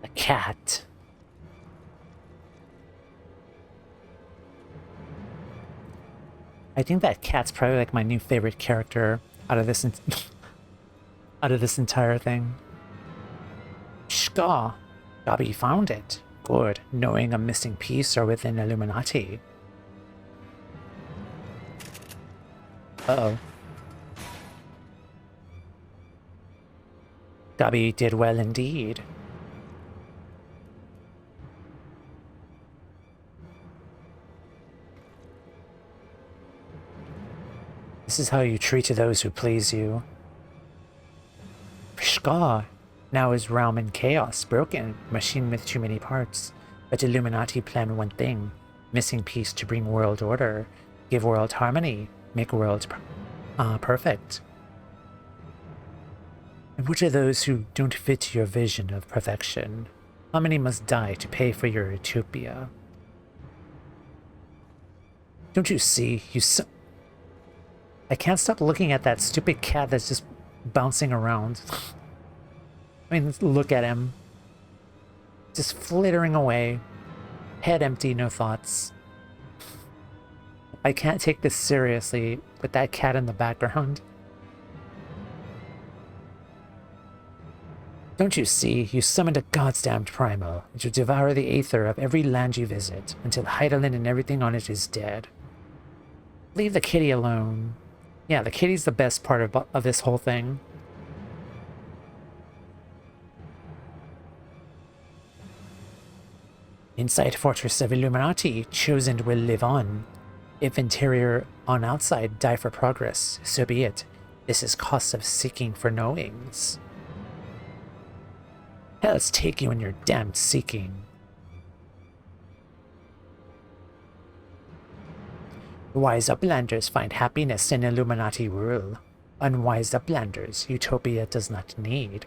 Speaker 1: The cat. I think that cat's probably like my new favorite character out of this out of this entire thing. Shka. Gabi found it. Good. Knowing a missing piece or within Illuminati. Uh-oh. Gabi did well indeed. This is how you treat those who please you. Shka. Now is realm in chaos, broken, machine with too many parts. But Illuminati plan one thing, missing piece to bring world order, give world harmony, make world perfect. And which are those who don't fit your vision of perfection? How many must die to pay for your utopia? Don't you see, I can't stop looking at that stupid cat that's just bouncing around. I mean, look at him. Just flittering away. Head empty, no thoughts. I can't take this seriously with that cat in the background. Don't you see? You summoned a goddamned primal. It will devour the aether of every land you visit until Heidelin and everything on it is dead. Leave the kitty alone. Yeah, the kitty's the best part of this whole thing. Inside Fortress of Illuminati, chosen will live on. If interior on outside die for progress, so be it. This is cost of seeking for knowings. Hell's take you in your damned seeking. Wise uplanders find happiness in Illuminati rule. Unwise uplanders, utopia does not need.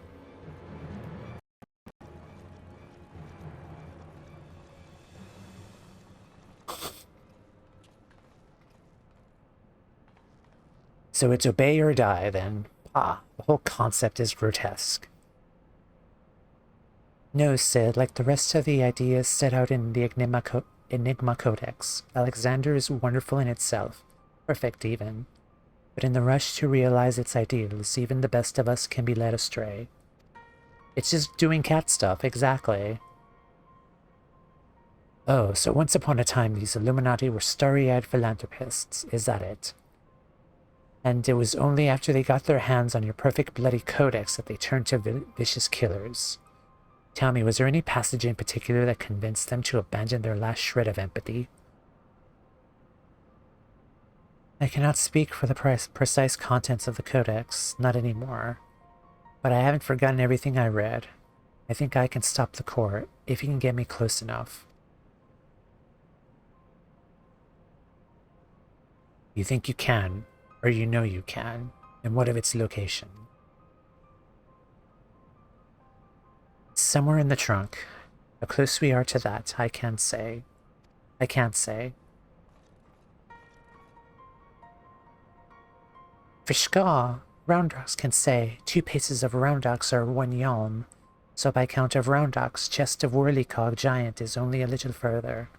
Speaker 1: So it's obey or die, then. Ah, the whole concept is grotesque. No, Sid, like the rest of the ideas set out in the Enigma Codex. Alexander is wonderful in itself, perfect even. But in the rush to realize its ideals, even the best of us can be led astray. It's just doing cat stuff, exactly. Oh, so once upon a time these Illuminati were starry-eyed philanthropists, is that it? And it was only after they got their hands on your perfect bloody codex that they turned to vicious killers. Tell me, was there any passage in particular that convinced them to abandon their last shred of empathy? I cannot speak for the precise contents of the codex, not anymore. But I haven't forgotten everything I read. I think I can stop the core, if you can get me close enough. You think you can, or you know you can, and what of its location? Somewhere in the trunk. How close we are to that, I can't say. I can't say. Fishka! Roundox can say, 2 paces of Roundox are 1 yalm. So by count of Roundox, chest of Whirlycog giant is only a little further.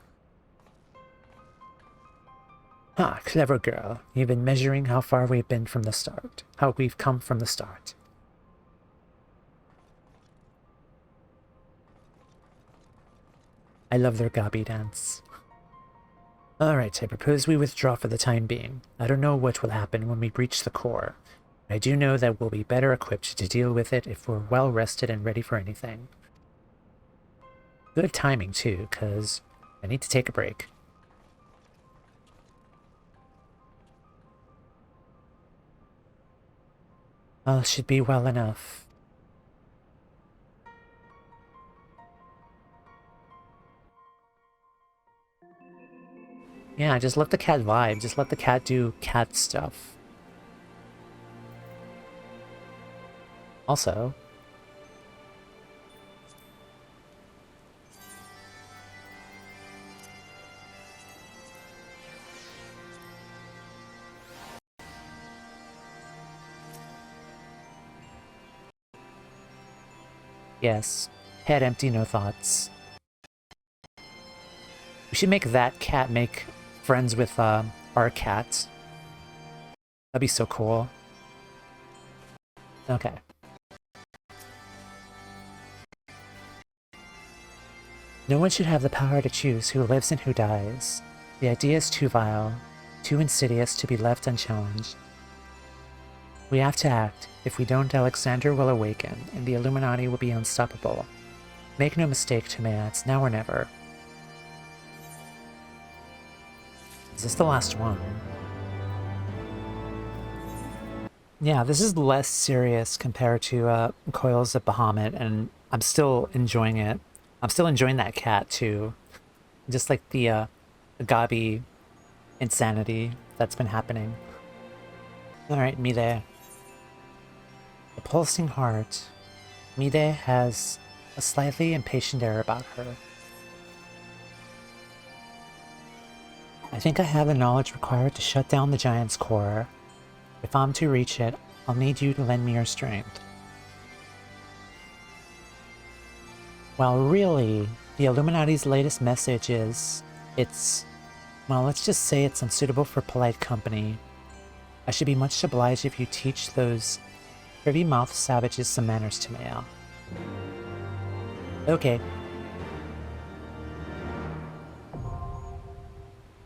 Speaker 1: Ah, clever girl. You've been measuring how far we've been from the start. How we've come from the start. I love their gobby dance. Alright, I propose we withdraw for the time being. I don't know what will happen when we breach the core. I do know that we'll be better equipped to deal with it if we're well rested and ready for anything. Good timing too, cause I need to take a break. All should be well enough. Yeah, just let the cat vibe. Just let the cat do cat stuff. Also, yes, head empty, no thoughts. We should make that cat make friends with our cat. That'd be so cool. Okay. No one should have the power to choose who lives and who dies. The idea is too vile, too insidious to be left unchallenged. We have to act. If we don't, Alexander will awaken, and the Illuminati will be unstoppable. Make no mistake, Toumeya, it's now or never. Is this the last one? Yeah, this is less serious compared to Coils of Bahamut, and I'm still enjoying it. I'm still enjoying that cat, too. Just like the gobby insanity that's been happening. Alright, Mide. The pulsing heart. Mide has a slightly impatient air about her. I think I have the knowledge required to shut down the giant's core. If I'm to reach it, I'll need you to lend me your strength. Well, really, the Illuminati's latest message is, well, let's just say it's unsuitable for polite company. I should be much obliged if you teach those privy-mouthed savages some manners, Toumeya. Okay.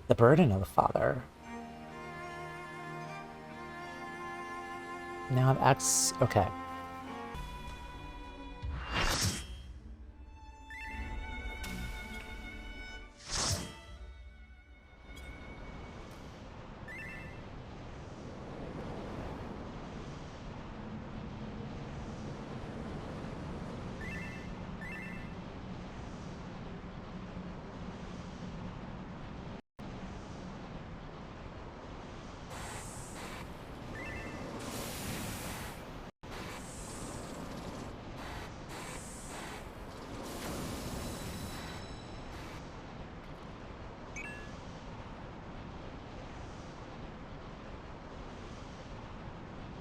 Speaker 1: The burden of the father. Now I've okay.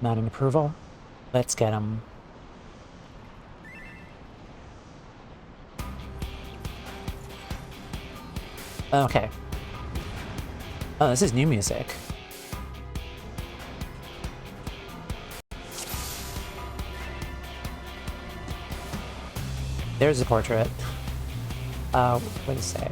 Speaker 1: Not an approval? Let's get him. Okay. Oh, this is new music. There's a portrait. What does it say?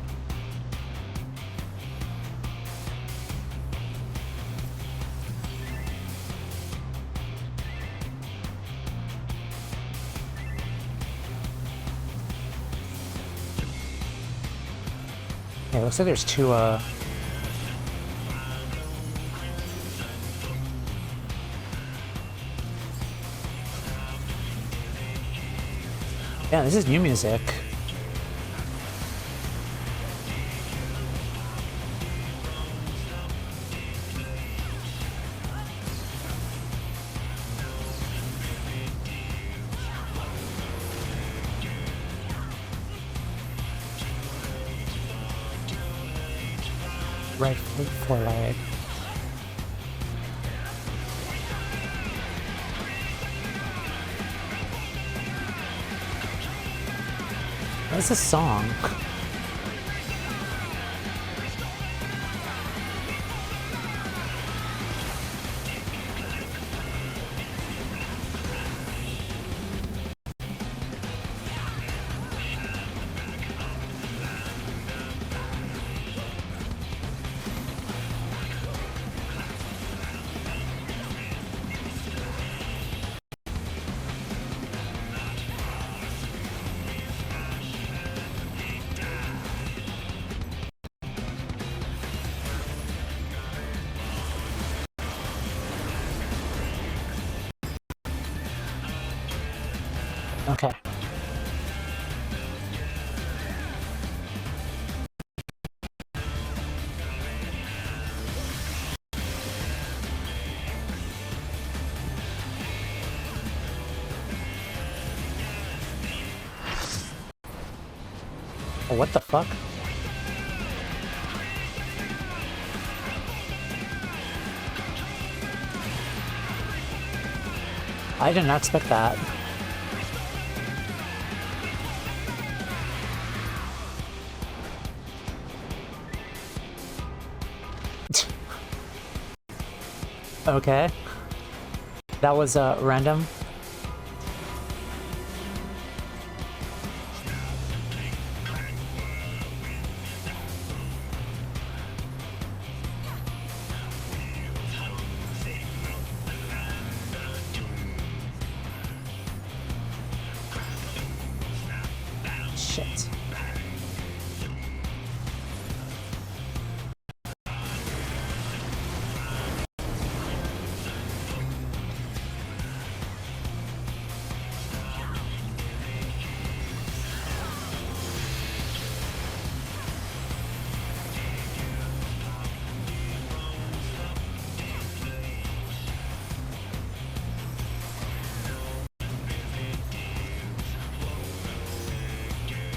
Speaker 1: Okay, looks like there's two, yeah, this is new music. Right foot forward. What's this song? Okay. Oh, what the fuck? I did not expect that. Okay. That was, random. Shit.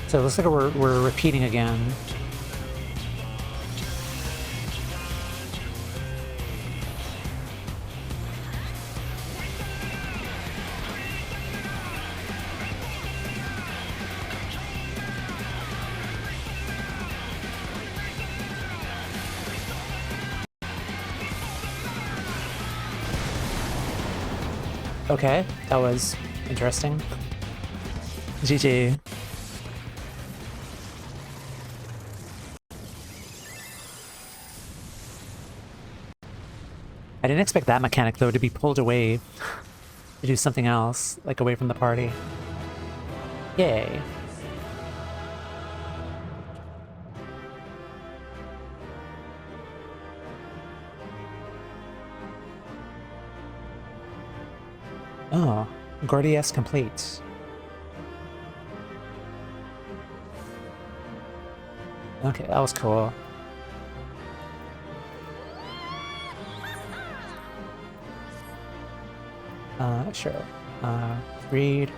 Speaker 1: So it looks like we're repeating again. Okay, that was interesting. GG. I didn't expect that mechanic, though, to be pulled away to do something else, like away from the party. Yay. Oh, Gordias complete. Okay, that was cool. Sure. Read.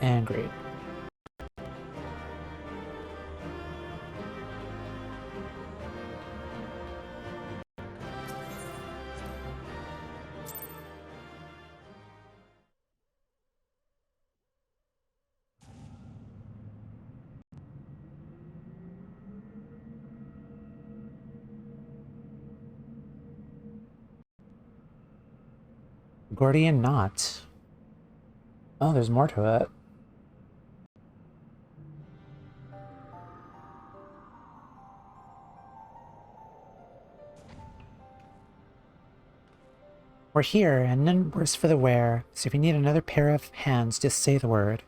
Speaker 1: And great. Gordian knot. Oh, there's more to it. We're here, and none worse for the wear, so if you need another pair of hands, just say the word.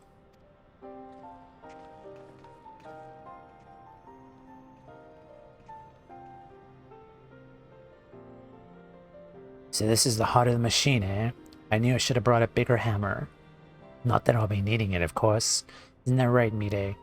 Speaker 1: So this is the heart of the machine, eh? I knew I should have brought a bigger hammer. Not that I'll be needing it, of course. Isn't that right, Mide?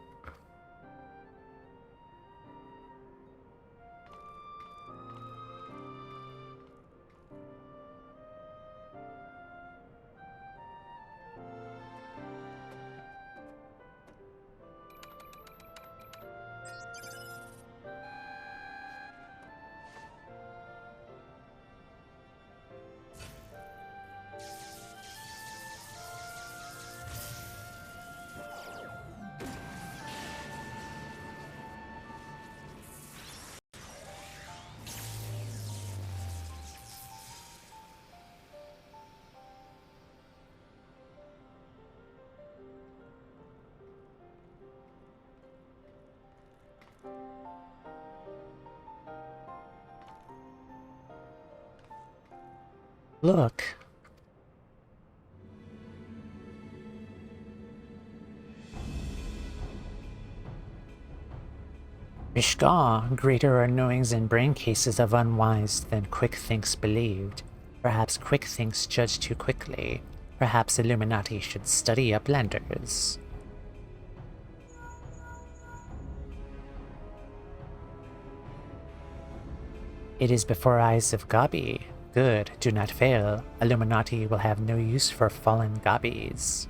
Speaker 1: Look. Mishka, greater are knowings and brain cases of unwise than quick thinks believed. Perhaps quick thinks judge too quickly. Perhaps Illuminati should study uplanders. It is before eyes of Gabi. Good, do not fail. Illuminati will have no use for fallen Gabis.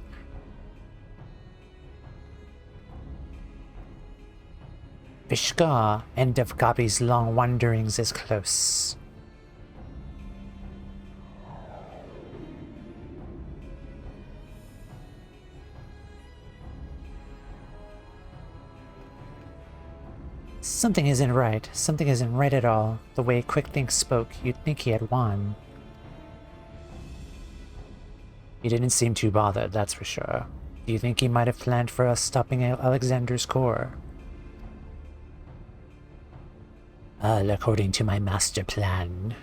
Speaker 1: Vishka, end of Gabi's long wanderings is close. Something isn't right. Something isn't right at all. The way Quickthink spoke, you'd think he had won. He didn't seem too bothered, that's for sure. Do you think he might have planned for us stopping Alexander's core? All according to my master plan.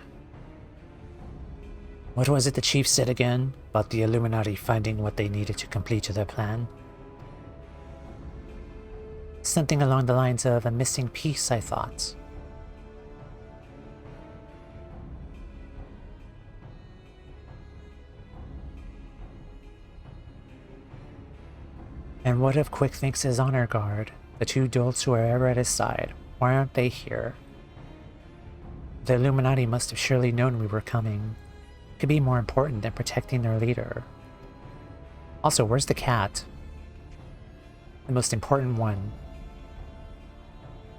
Speaker 1: What was it the chief said again? About the Illuminati finding what they needed to complete their plan? Something along the lines of a missing piece, I thought. And what if Quickthink is honor guard? The two dolts who are ever at his side. Why aren't they here? The Illuminati must have surely known we were coming. It could be more important than protecting their leader. Also, where's the cat? The most important one.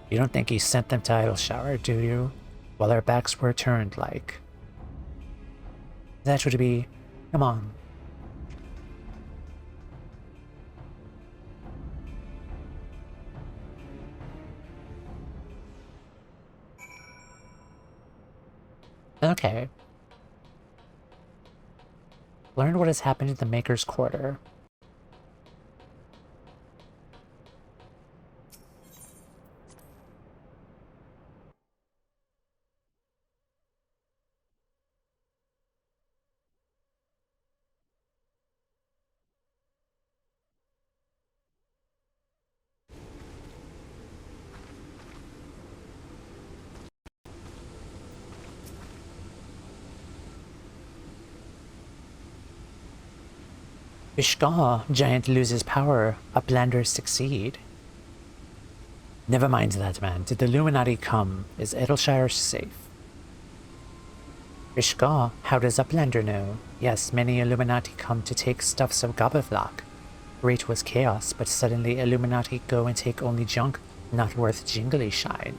Speaker 1: You don't think he sent them to Idle Shower, do you? While our backs were turned, like. That would be... Come on. Okay. Learned what has happened in the Maker's Quarter. Vishka, giant loses power, uplanders succeed. Never mind that, man. Did the Illuminati come? Is Edelshire safe? Vishka, how does Uplander know? Yes, many Illuminati come to take stuffs of Gabavlak. Great was chaos, but suddenly Illuminati go and take only junk not worth jingly shine.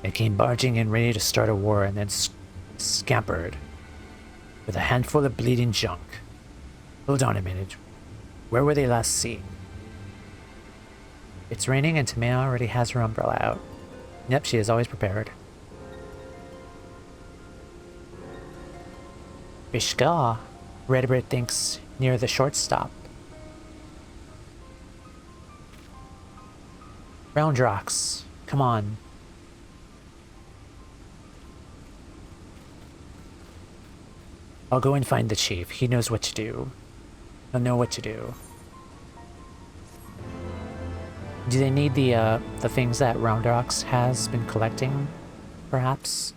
Speaker 1: They came barging in ready to start a war and then scampered with a handful of bleeding junk. Hold on a minute. Where were they last seen? It's raining and Toumeya already has her umbrella out. Yep, she is always prepared. Bishka. Redbird thinks near the shortstop. Round rocks. Come on. I'll go and find the chief. He knows what to do. He'll know what to do. Do they need the things that Round Rocks has been collecting, perhaps?